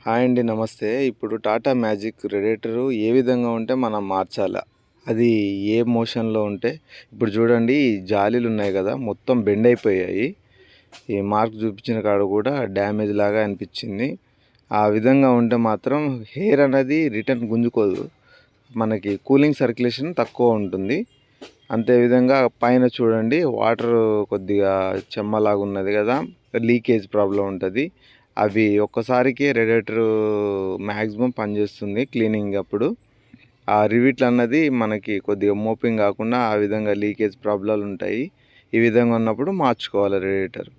Hi అండి, నమస్తే. ఇప్పుడు టాటా మ్యాజిక్ రేడియేటరు ఏ విధంగా ఉంటే మనం మార్చాలా, అది ఏ మోషన్లో ఉంటే, ఇప్పుడు చూడండి ఈ జాలీలు ఉన్నాయి కదా, మొత్తం బెండ్ అయిపోయాయి. ఈ మార్క్ చూపించిన కాడ కూడా డ్యామేజ్ లాగా అనిపించింది. ఆ విధంగా ఉంటే మాత్రం హెయిర్ అనేది రిటర్న్ గుంజుకోదు, మనకి కూలింగ్ సర్క్యులేషన్ తక్కువ ఉంటుంది. అంతేవిధంగా పైన చూడండి వాటర్ కొద్దిగా చెమ్మలాగా ఉన్నది కదా, లీకేజ్ ప్రాబ్లం ఉంటుంది. అవి ఒక్కసారికే రేడియేటరు మ్యాక్సిమం పనిచేస్తుంది క్లీనింగ్ అప్పుడు. ఆ రివిట్లు అన్నది మనకి కొద్దిగా మోపింగ్ కాకుండా ఆ విధంగా లీకేజ్ ప్రాబ్లాలు ఉంటాయి. ఈ విధంగా ఉన్నప్పుడు మార్చుకోవాలి రేడియేటర్.